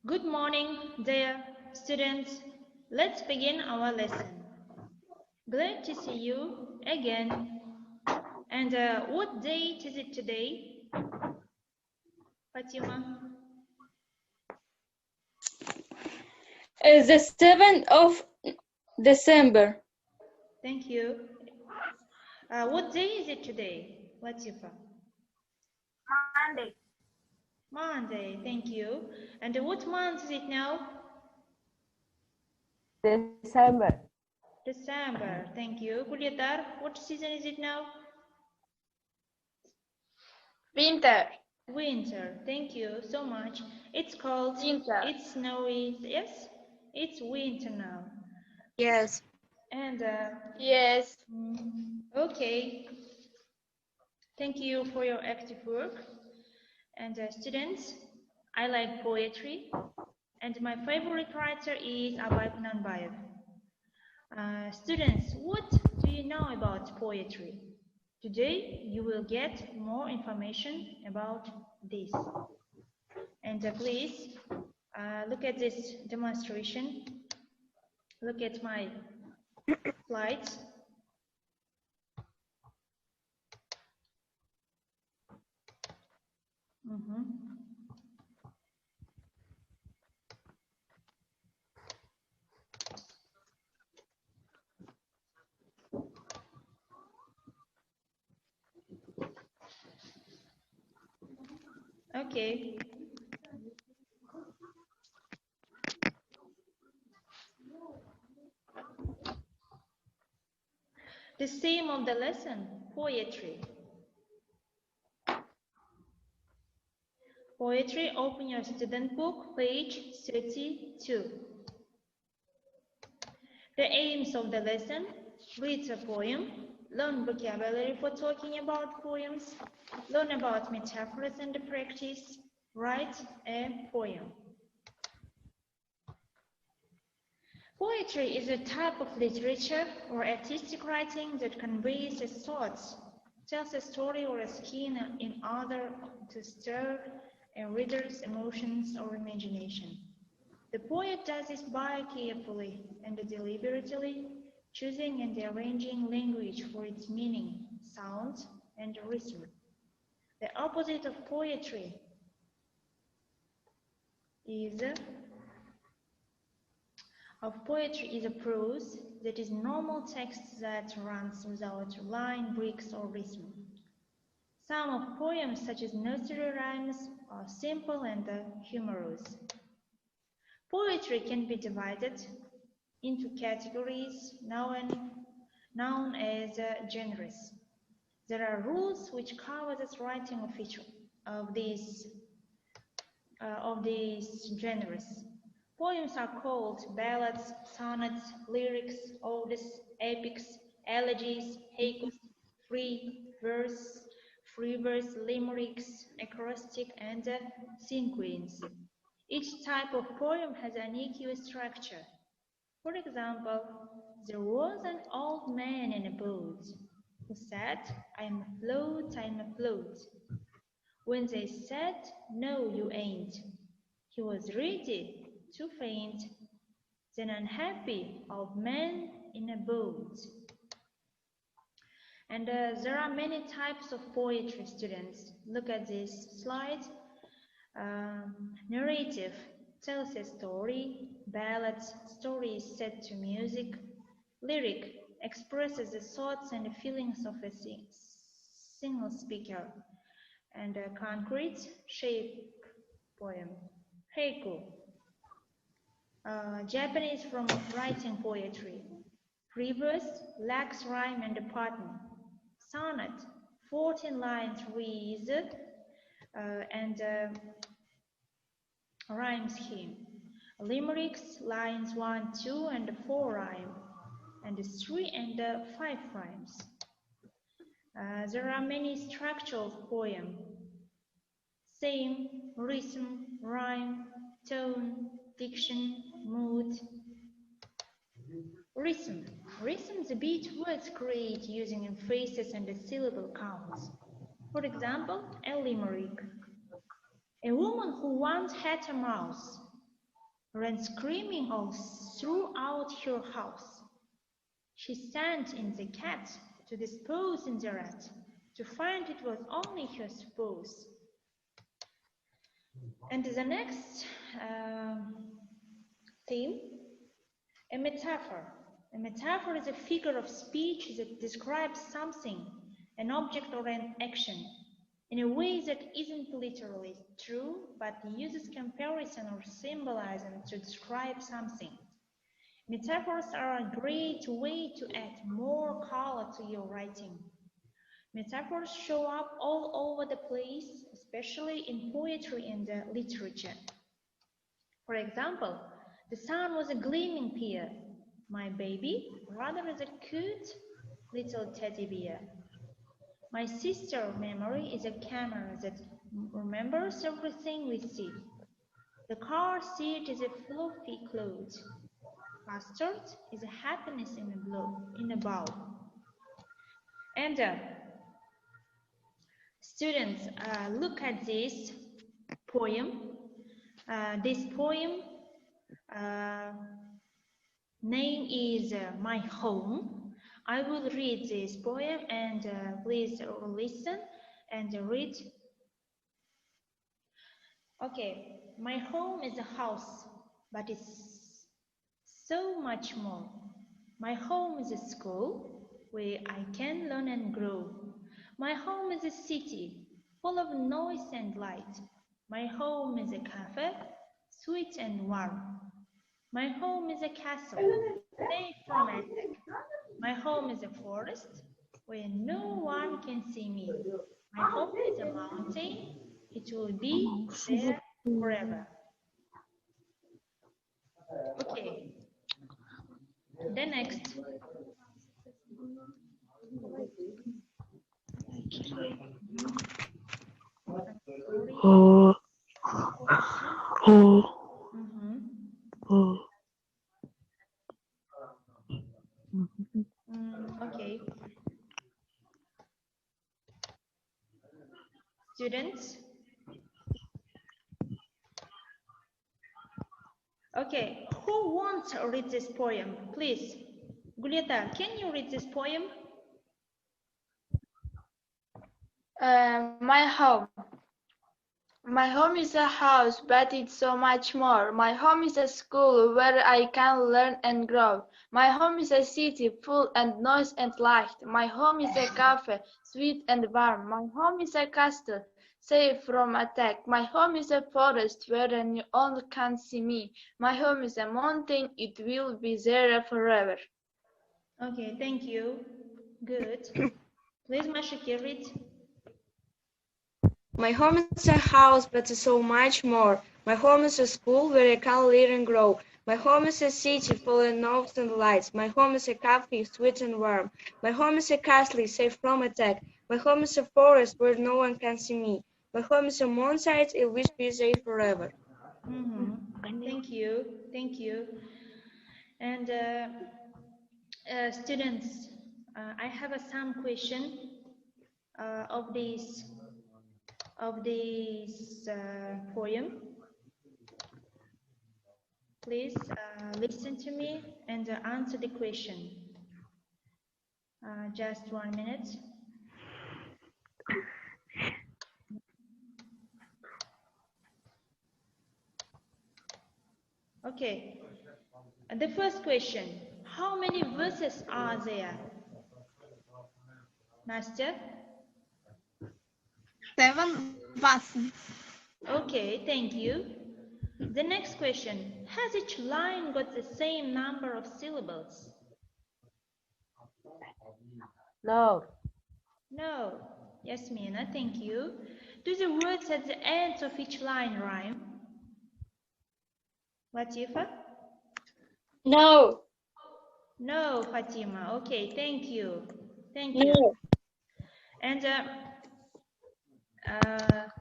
Good morning, dear students. Let's begin our lesson. Glad to see you again. And what date is it today, Fatima? The 7th of December. Thank you. What day is it today, Latifa? Monday. Monday, thank you. And what month is it now? December. December, thank you. Kulyatar, what season is it now? Winter. Winter, thank you so much. It's cold, Winter. it's snowy, yes? It's winter now. Yes. And Yes. okay. Thank you for your active work. And students, I like poetry. And my favorite writer is Abay Kunanbayev. Students, what do you know about poetry? Today, you will get more information about this. And please, look at this demonstration. Look at my slides. Okay. The theme of the lesson, poetry. Poetry, open your student book, page 32. The aims of the lesson, read a poem, learn vocabulary for talking about poems, learn about metaphors and practice, write a poem. Poetry is a type of literature or artistic writing that conveys its thoughts, tells a story or a scheme in order to stir a reader's emotions or imagination. The poet does this by carefully and deliberately choosing and arranging language for its meaning, sound, and rhythm. The opposite of poetry is a prose, that is normal text that runs without line, breaks, or rhythm. Some of poems, such as nursery rhymes, are simple and humorous. Poetry can be divided into categories known as genres. There are rules which cover the writing of each of these genres. Poems are called ballads, sonnets, lyrics, odes, epics, elegies, haikus, free verse, limericks, acrostic, and cinquains. Each type of poem has an equal structure. For example, there was an old man in a boat who said, "I'm afloat, I'm afloat." When they said, "No, you ain't," he was ready to faint. Then unhappy old man in a boat. And there are many types of poetry, students. Look at this slide. Narrative tells a story. Ballads, stories set to music. Lyric expresses the thoughts and the feelings of a single speaker. And a concrete shape poem. Haiku. Japanese from writing poetry. Free verse lacks rhyme and pattern. Sonnet, 14 lines with and rhyme scheme. Limericks, lines 1, 2, and 4 rhyme, and 3 and 5 rhymes. There are many structures of poem. Theme, rhythm, rhyme, tone, diction, mood. Rhythm, the beat words create using emphasis and the syllable counts. For example, a limerick. A woman who once had a mouse ran screaming all throughout her house. She sent in the cat to dispose in the rat, to find it was only her suppose. And the next theme, a metaphor. A metaphor is a figure of speech that describes something, an object or an action, in a way that isn't literally true, but uses comparison or symbolism to describe something. Metaphors are a great way to add more color to your writing. Metaphors show up all over the place, especially in poetry and literature. For example, the sun was a gleaming pear. My baby brother is a cute little teddy bear. My sister's memory is a camera that remembers everything we see. The car seat is a fluffy cloth. Custard is a happiness in a bowl. And students, look at this poem. This poem name is My Home. I will read this poem and please listen and read. Okay, my home is a house, but it's so much more. My home is a school where I can learn and grow. My home is a city full of noise and light. My home is a cafe, sweet and warm. My home is a castle, safe from attack. My home is a forest where no one can see me. My home is a mountain. It will be there forever. Okay. The next. Okay. Students. Okay, who wants to read this poem? Please. Gulieta, can you read this poem? My home. My home is a house, but it's so much more. My home is a school where I can learn and grow. My home is a city full and noise and light. My home is a cafe, sweet and warm. My home is a castle, safe from attack. My home is a forest where no one can see me. My home is a mountain, it will be there forever. Okay, thank you. Good. Please, Mashaki, read. My home is a house, but so much more. My home is a school where I can learn and grow. My home is a city full of noise and lights. My home is a cafe, sweet and warm. My home is a castle, safe from attack. My home is a forest where no one can see me. My home is a mountain, it will be there forever. Thank you. Thank you. And students, I have some question of this poem. Please listen to me and answer the question. Just 1 minute. Okay. The first question, how many verses are there? Nastya? 7 verses. Okay, thank you. The next question, has each line got the same number of syllables? No. No. Yasmina, thank you. Do the words at the ends of each line rhyme? Latifa? No. No, Fatima. Okay, thank you. Thank No. you. And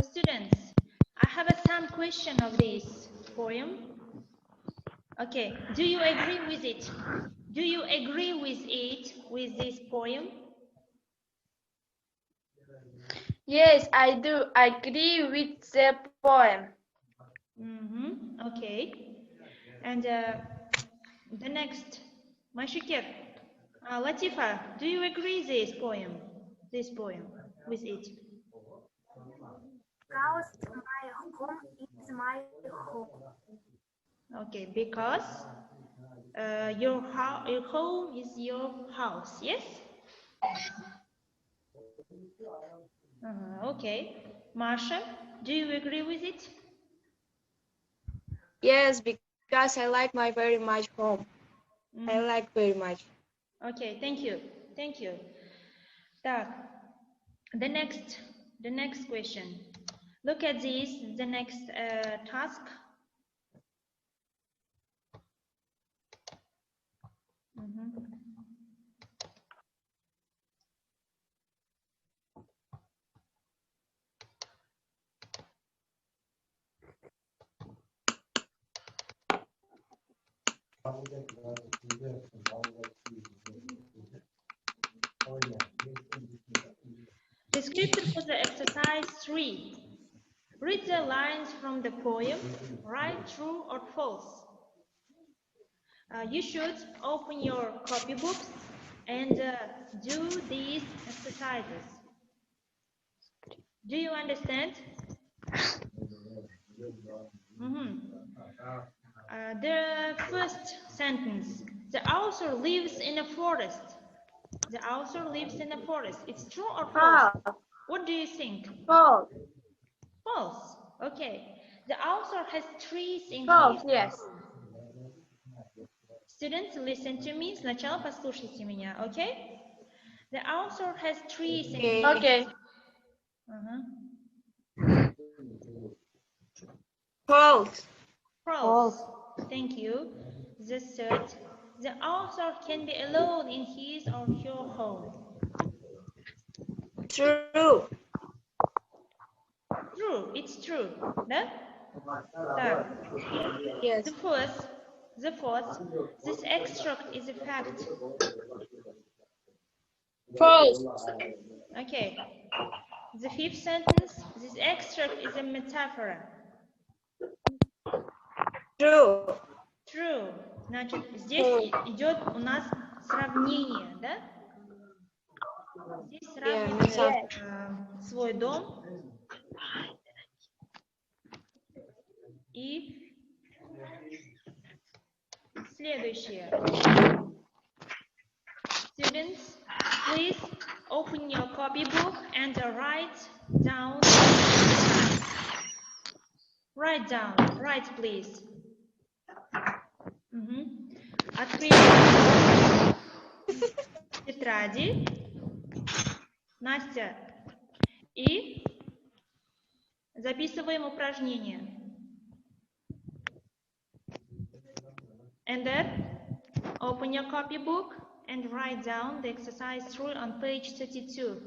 students, I have some question of this poem. Okay, do you agree with it? Do you agree with it, with this poem? Yes, I do agree with the poem. Okay. And the next, Mashikir. Latifa, do you agree this poem with it? Because my home is my home. Okay, because your home is your house, yes? Okay. Marsha, do you agree with it? Yes, because I like my very much home. I like very much. Okay, thank you. Thank you. Так, the next question. Look at this, the next task. Description for the exercise 3. Read the lines from the poem, write true or false. You should open your copybooks and do these exercises. Do you understand? The first sentence, the author lives in a forest. The author lives in a forest. It's true or false? What do you think? False. False. Okay. The author has trees in False, his. yes. Students, listen to me. Сначала послушайте меня, okay? The author has trees in his. Okay. False. False. Thank you. The third, the author can be alone in his or her home. True. True. It's true. Да? Так. Yes. The fourth, this extract is a fact. False. Okay. The fifth sentence, this extract is a metaphor. True. True. Значит, здесь идет у нас сравнение, да? Здесь сравнивает свой дом и следующее. Students, please open your copybook and write down. Write, please. Открываем тетради. Настя. И записываем упражнение. And then open your copybook and write down the exercise 3 on page 32.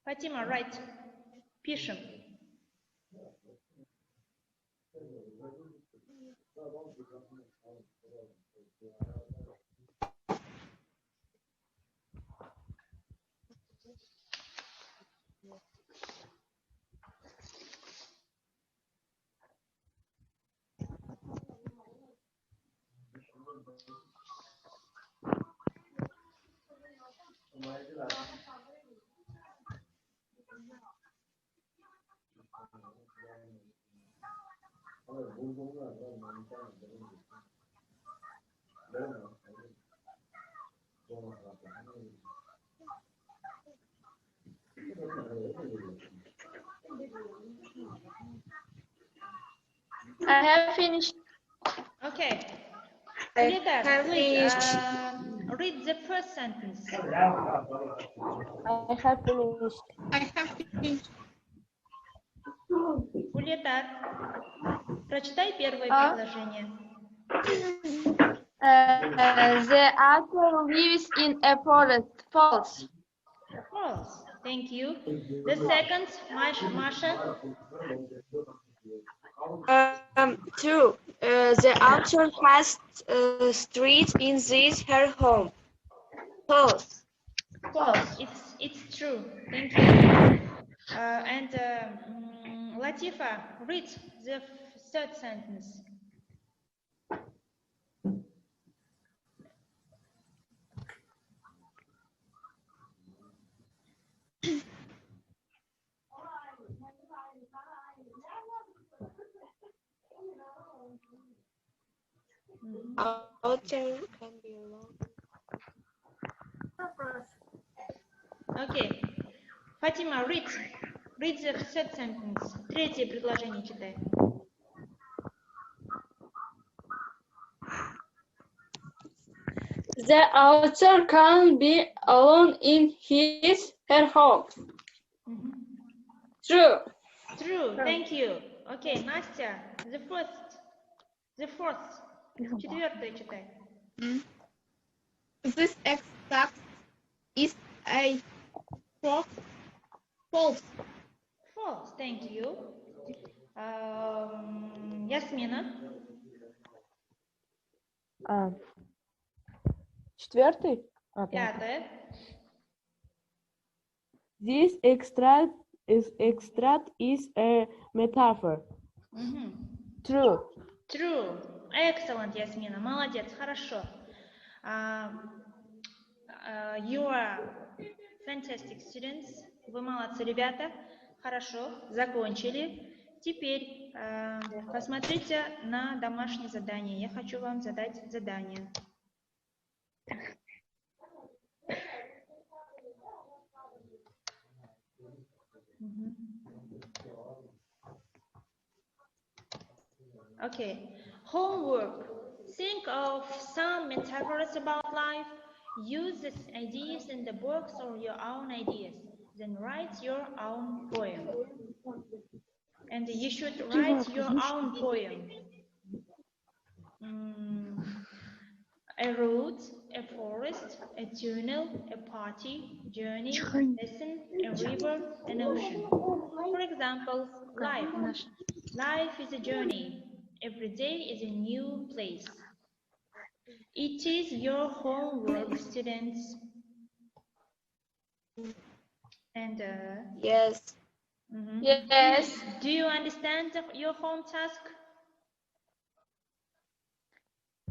Фатима, write. Пишем. I have finished. Okay. I have Please finished. read the first sentence. I have finished. I have finished. Улетар, прочитай первое предложение. The author lives in a forest. False. False. Thank you. The second, Masha. True. The author has streets in this her home. False. False. It's true. Thank you. And Latifa, read the third sentence. Outer can be long. Okay. Fatima, read the third sentence. Третье предложение читай. The author can be alone in her home. True. True. Thank you. Okay, Настя, the fourth. Четвертое читай. This extract is a false. False. Thank you. Ясмина. Четвертый? Пятое. This extract is a metaphor. True. True. Excellent, Ясмина. Молодец. Хорошо. You are fantastic students. Вы молодцы, ребята. Хорошо. Закончили. Теперь посмотрите на домашнее задание. Я хочу вам задать задание. Okay. Homework. Think of some metaphors about life. Use these ideas in the box or your own ideas. Then write your own poem. And you should write your own poem. A road, a forest, a tunnel, a party, journey, lesson, a river, an ocean. For example, life. Life is a journey. Every day is a new place. It is your homework, students. And Yes. Yes. Do you understand your home task?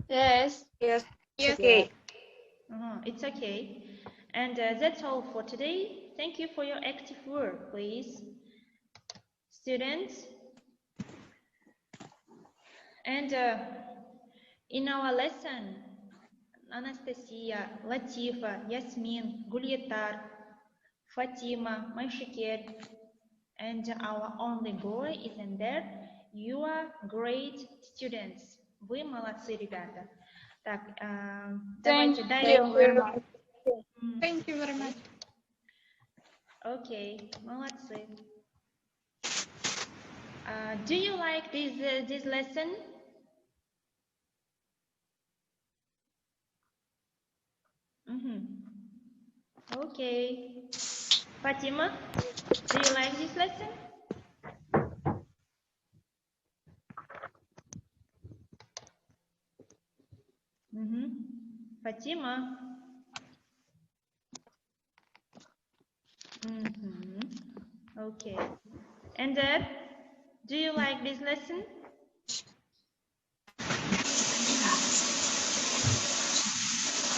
Yes. Yes. Okay. It's okay. And that's all for today. Thank you for your active work, please. Students. And in our lesson, Anastasia, Latifa, Yasmin, Gulyetar, Fatima, Maishiker, and our only boy is in there. You are great students. Вы молодцы, ребята. Так, давайте дальше. Thank you very much. Okay, молодцы. Do you like this lesson? Okay. Fatima, do you like this lesson? Fatima. Okay. And Dad, do you like this lesson?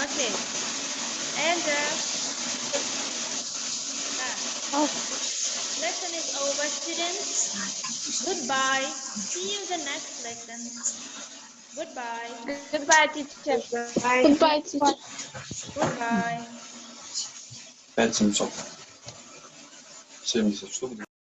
Okay. And lesson is over, students. Goodbye. See you in the next lesson. Goodbye. Goodbye, teacher. Goodbye, teacher. Goodbye. 5700. 70 штук.